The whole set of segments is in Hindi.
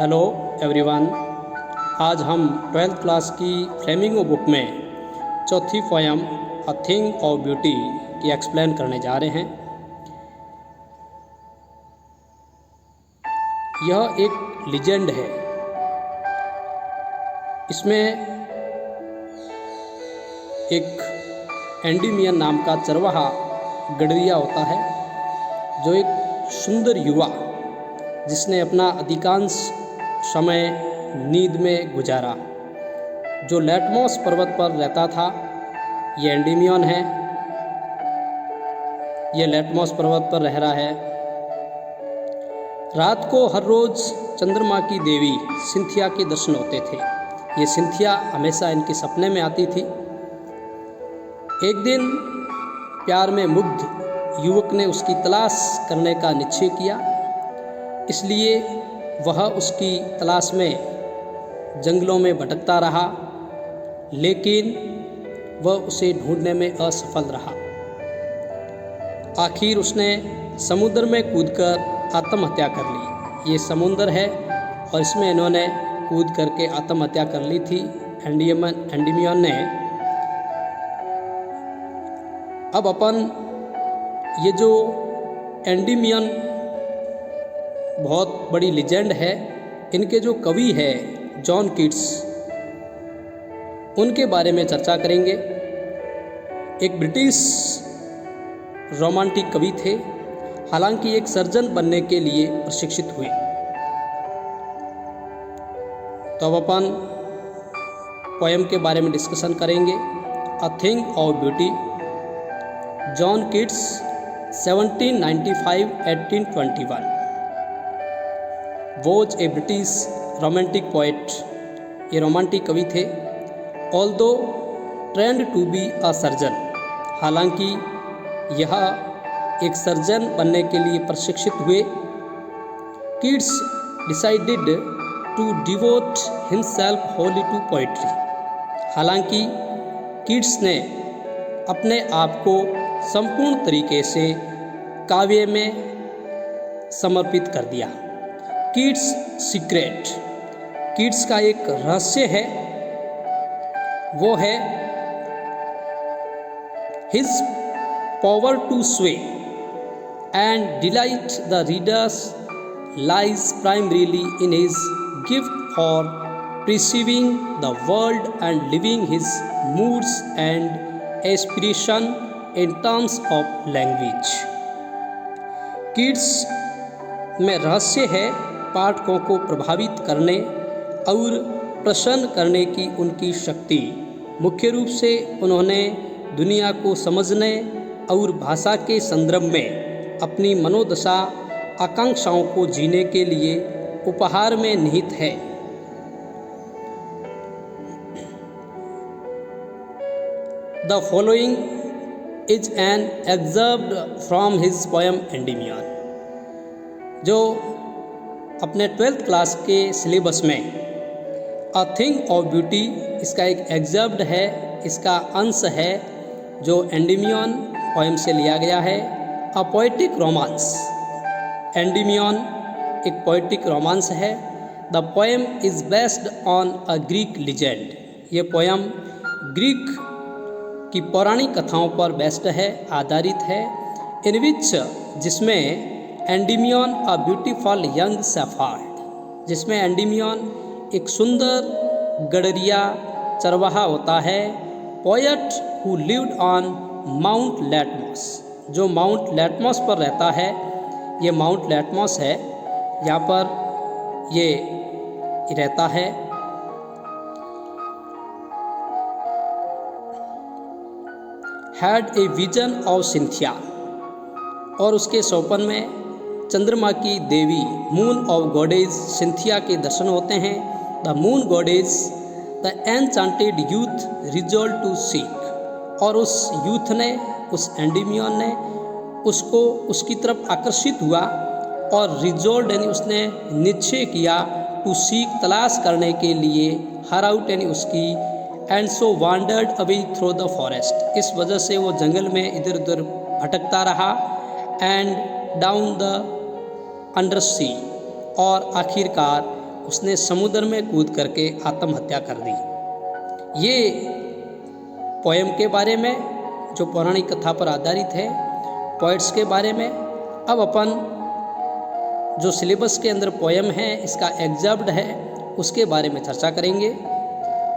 Hello everyone. आज हम 12th क्लास की फ्लेमिंगो बुक में चौथी poem a thing of beauty की एक्सप्लेन करने जा रहे हैं। यह एक लीजेंड है। इसमें एक एंडीमियन नाम का चरवाहा गडरिया होता है, जो एक सुंदर युवा जिसने अपना अधिकांश समय नींद में गुजारा, जो लेटमोस पर्वत पर रहता था। ये एंडीमियन है। ये लेटमोस पर्वत पर रह रहा है। रात को हर रोज चंद्रमा की देवी सिंथिया के दर्शन होते थे। ये सिंथिया हमेशा इनके सपने में आती थी। एक दिन प्यार में मुग्ध युवक ने उसकी तलाश करने का निश्चय किया, इसलिए वह उसकी तलाश में जंगलों में भटकता रहा, लेकिन वह उसे ढूंढने में असफल रहा। आखिर उसने समुद्र में कूदकर आत्महत्या कर ली। ये समुद्र है और इसमें इन्होंने कूद करके आत्महत्या कर ली थी एंडीमियन ने। अब अपन ये जो एंडीमियन बहुत बड़ी लीजेंड है, इनके जो कवि है जॉन कीट्स, उनके बारे में चर्चा करेंगे। एक ब्रिटिश रोमांटिक कवि थे, हालांकि एक सर्जन बनने के लिए प्रशिक्षित हुए। तो अब अपन पोएम के बारे में डिस्कशन करेंगे। A thing of beauty, John Keats 1795-1821 was a British romantic poet. ये रोमांटिक कवि थे। Although trained to be a surgeon, हालांकि यह एक सर्जन बनने के लिए प्रशिक्षित हुए। Keats decided to devote himself wholly to poetry. हालांकि कीट्स ने अपने आप को संपूर्ण तरीके से काव्य में समर्पित कर दिया। कीट्स सीक्रेट, कीट्स का एक रहस्य है, वो है हिज पावर टू स्वे and delight the readers lies primarily in his gift for perceiving the world and living his moods and aspiration in terms of language। Keats में रहस्य है पाठकों को प्रभावित करने और प्रसन्न करने की उनकी शक्ति। मुख्य रूप से उन्होंने दुनिया को समझने और भाषा के संदर्भ में अपनी मनोदशा आकांक्षाओं को जीने के लिए उपहार में निहित है। The following is an excerpt from his poem Endymion, जो अपने 12th क्लास के सिलेबस में अ थिंग ऑफ ब्यूटी इसका एक एग्जर्प्ट है, इसका अंश है जो एंडीमियन पोएम से लिया गया है। अ पोएटिक रोमांस, एंडीमियन एक पोएटिक रोमांस है। The poem is based on a Greek legend. ये पोएम ग्रीक की पौराणिक कथाओं पर बेस्ड है, आधारित है। इन विच, जिसमें Endymion a beautiful young shepherd, जिसमें एंडीमियन एक सुंदर गडरिया चरवाहा होता है। Poet who lived on Mount Latmos, जो माउंट लेटमोस पर रहता है। ये माउंट लेटमोस है, यहाँ पर ये रहता है। Had a vision of Cynthia, और उसके स्वप्न में चंद्रमा की देवी मून ऑफ गॉडेज सिंथिया के दर्शन होते हैं। The moon goddess the enchanted youth resolve to seek, और उस यूथ ने, उस एंडीमियन ने उसको उसकी तरफ आकर्षित हुआ और रिजॉल्व यानी उसने निश्चय किया, टू सीक तलाश करने के लिए, हर आउट यानी उसकी, and so wandered away through the forest, इस वजह से वो जंगल में इधर उधर भटकता रहा। एंड डाउन द अंडर सी, और आखिरकार उसने समुद्र में कूद करके आत्महत्या कर दी। ये पोएम के बारे में जो पौराणिक कथा पर आधारित है, पोइट्स के बारे में। अब अपन जो सिलेबस के अंदर पोएम है, इसका एग्जैम्प्ट है, उसके बारे में चर्चा करेंगे।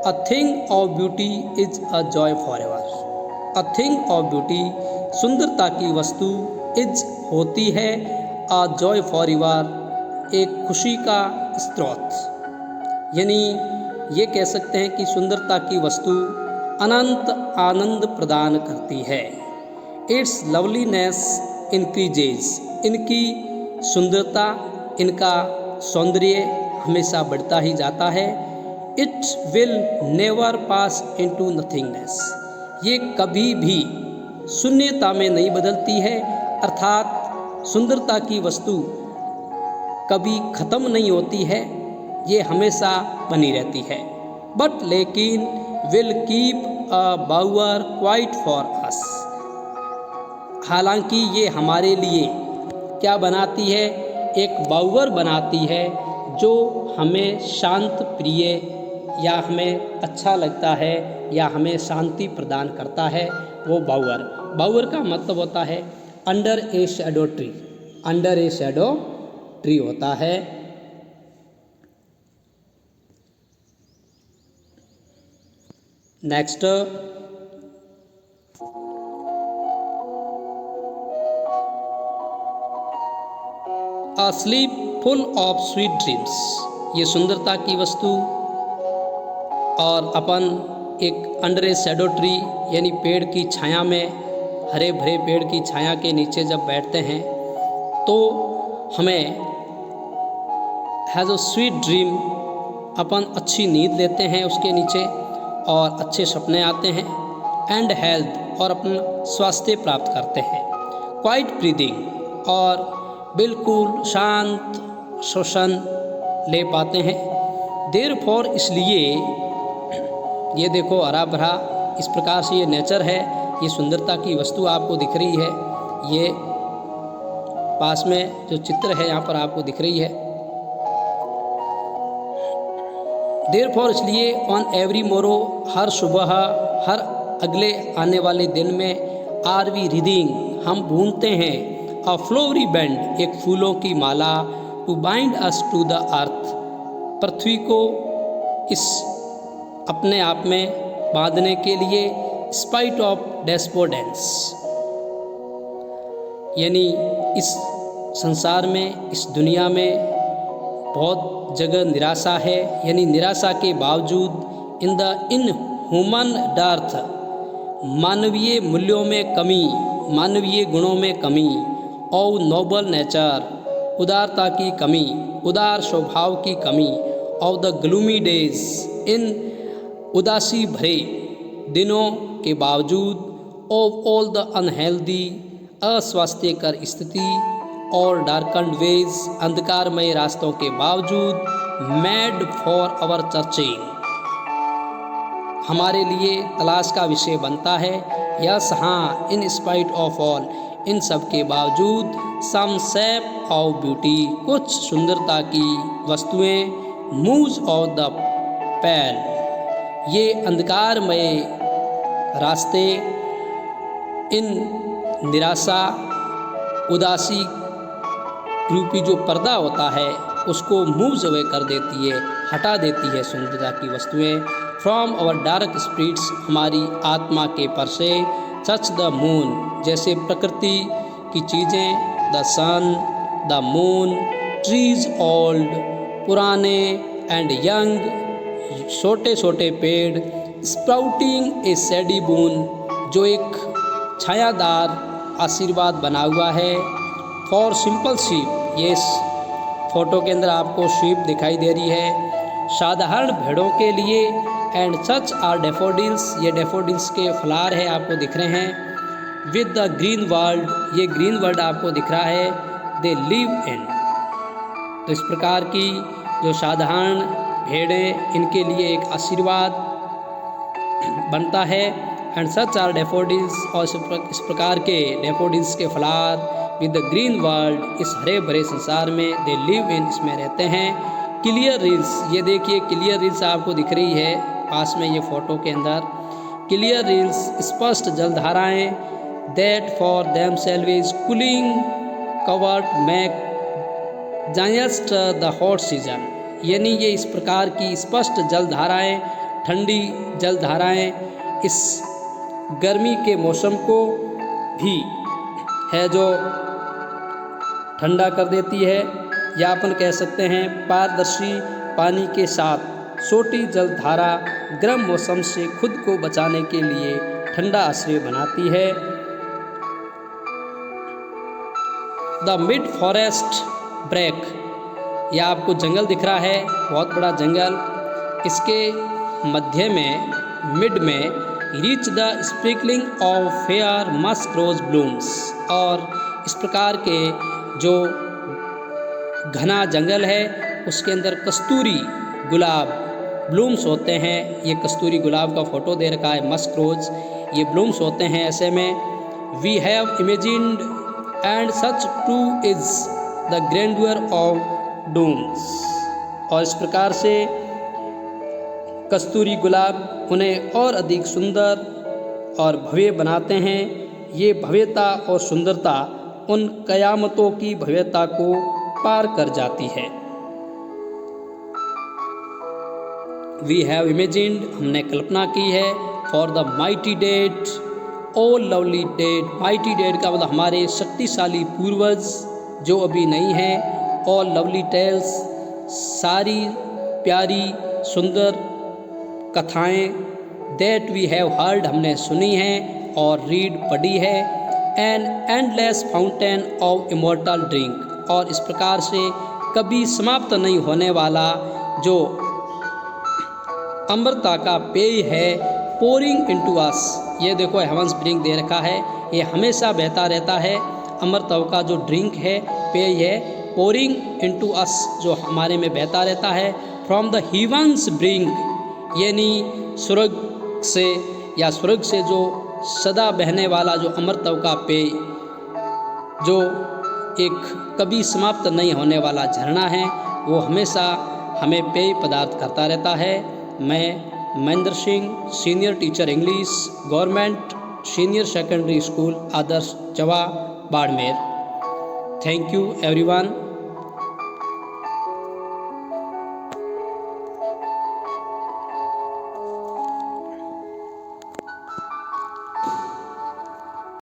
A thing of beauty is a joy for ever. A thing of beauty, सुंदरता की वस्तु, इज होती है, अ जॉय फॉर एवर, एक खुशी का स्रोत। यानी ये कह सकते हैं कि सुंदरता की वस्तु अनंत आनंद प्रदान करती है। इट्स लवलीनेस इंक्रीजेज, इनकी सुंदरता, इनका सौंदर्य हमेशा बढ़ता ही जाता है। It will never pass into nothingness, ये कभी भी शून्यता में नहीं बदलती है, अर्थात सुंदरता की वस्तु कभी ख़त्म नहीं होती है, ये हमेशा बनी रहती है। बट लेकिन will keep a bower quiet for us, हालांकि ये हमारे लिए क्या बनाती है, एक बाउअर बनाती है जो हमें शांत प्रिय या हमें अच्छा लगता है या हमें शांति प्रदान करता है, वो बाउअर। बाउअर का मतलब होता है अंडर ए शैडो ट्री, अंडर ए शैडो ट्री होता है। Next, a slip full of sweet dreams, ये सुंदरता की वस्तु। और अपन एक अंडर ए शैडो ट्री यानी पेड़ की छाया में, हरे भरे पेड़ की छाया के नीचे जब बैठते हैं तो हमें हैज़ अ स्वीट ड्रीम, अपन अच्छी नींद लेते हैं उसके नीचे और अच्छे सपने आते हैं। एंड हेल्थ, और अपना स्वास्थ्य प्राप्त करते हैं। क्वाइट ब्रीदिंग, और बिल्कुल शांत श्वसन ले पाते हैं। देयरफॉर, इसलिए ये देखो हरा भरा, इस प्रकार से ये नेचर है, ये सुंदरता की वस्तु आपको दिख रही है। ये पास में जो चित्र है यहाँ पर आपको दिख रही है। देयरफॉर, इसलिए ऑन एवरी मोरो, हर सुबह, हर अगले आने वाले दिन में, आर वी रीडिंग, हम भूनते हैं, अ फ्लोवरी बैंड, एक फूलों की माला, to bind us to the earth, पृथ्वी को इस अपने आप में बांधने के लिए, स्पाइट ऑफ डेस्पोडेंस, यानी इस संसार में, इस दुनिया में बहुत जगह निराशा है, यानी निराशा के बावजूद, इन ह्यूमन डर्थ, मानवीय मूल्यों में कमी, मानवीय गुणों में कमी, और नोबल नेचर, उदारता की कमी, उदार स्वभाव की कमी, ऑफ द ग्लूमी डेज, इन उदासी भरे दिनों के बावजूद, ऑफ ऑल द अनहेल्दी, अस्वास्थ्यकर स्थिति, और डार्कन्ड वेज, अंधकारमय रास्तों के बावजूद, मेड फॉर आवर सर्चिंग, हमारे लिए तलाश का विषय बनता है। यस, हाँ, इन स्पाइट ऑफ ऑल, इन सब के बावजूद, सम शेप ऑफ ब्यूटी, कुछ सुंदरता की वस्तुएं, मूव्स ऑफ द पैल, ये अंधकारमय रास्ते, इन निराशा, उदासी रूपी जो पर्दा होता है उसको मूव्स अवे कर देती है, हटा देती है सुंदरता की वस्तुएं। फ्रॉम आवर डार्क स्पिरिट्स, हमारी आत्मा के पर से, सच द मून, जैसे प्रकृति की चीज़ें, the sun, the moon, trees old, पुराने, एंड यंग, छोटे छोटे पेड़, स्प्राउटिंग ए सैडी बून, जो एक छायादार आशीर्वाद बना हुआ है। फॉर सिंपल शीप, ये फोटो के अंदर आपको शीप दिखाई दे रही है, साधारण भेड़ों के लिए। एंड सच आर डेफोडिल्स, ये डेफोडिल्स के फ्लावर है आपको दिख रहे हैं। विद द ग्रीन वर्ल्ड, ये ग्रीन वर्ल्ड आपको दिख रहा है, दे लिव इन। तो इस प्रकार की जो साधारण भेड़ें, इनके लिए एक आशीर्वाद बनता है। एंड सच आर डेफोडिल्स, और इस प्रकार के डेफोडिल्स के flower with the green world, इस हरे भरे संसार में, दे लिव इन, इसमें रहते हैं। क्लियर रिल्स, ये देखिए क्लियर रिल्स आपको दिख रही है पास में ये फोटो के अंदर। क्लियर रिल्स स्पष्ट जलधाराएँ, that for themselves is cooling covert make gainst the hot season, यानी ये इस प्रकार की स्पष्ट जलधाराएँ, ठंडी जलधाराएँ इस गर्मी के मौसम को भी है जो ठंडा कर देती है, या अपन कह सकते हैं पारदर्शी पानी के साथ छोटी जलधारा गर्म मौसम से खुद को बचाने के लिए ठंडा आश्रय बनाती है। द मिड फॉरेस्ट ब्रेक, यह आपको जंगल दिख रहा है, बहुत बड़ा जंगल, इसके मध्य में मिड में rich the sprinkling of fair musk rose blooms, और इस प्रकार के जो घना जंगल है उसके अंदर कस्तूरी गुलाब ब्लूम्स होते हैं। ये कस्तूरी गुलाब का फोटो दे रखा है, मस्क रोज, ये ब्लूम्स होते हैं ऐसे में। We have imagined and such too is the grandeur of dooms, और इस प्रकार से कस्तूरी गुलाब उन्हें और अधिक सुंदर और भव्य बनाते हैं। ये भव्यता और सुंदरता उन कयामतों की भव्यता को पार कर जाती है। वी हैव इमेजिन्ड, हमने कल्पना की है, for the mighty dead O lovely dead, mighty dead का मतलब हमारे शक्तिशाली पूर्वज जो अभी नहीं हैं, और लवली टेल्स, सारी प्यारी सुंदर कथाएँ, दैट वी हैव हर्ड, हमने सुनी हैं और रीड पढ़ी है, an endless fountain of immortal drink, और इस प्रकार से कभी समाप्त नहीं होने वाला जो अमृता का पेय है, पोरिंग इनटू अस, ये देखो हेवंस ड्रिंक दे रखा है, ये हमेशा बहता रहता है। अमृता का जो ड्रिंक है, पेय है, पोरिंग इनटू अस, जो हमारे में बहता रहता है। फ्रॉम द हेवंस ब्रिंक, यानी स्वर्ग से या स्वर्ग से जो सदा बहने वाला जो अमृता का पेय, जो एक कभी समाप्त नहीं होने वाला झरना है, वो हमेशा हमें पेय पदार्थ करता रहता है। मैं Mahendra Singh, senior teacher English, government senior secondary school Adarsh Jawa, Barmer. Thank you everyone.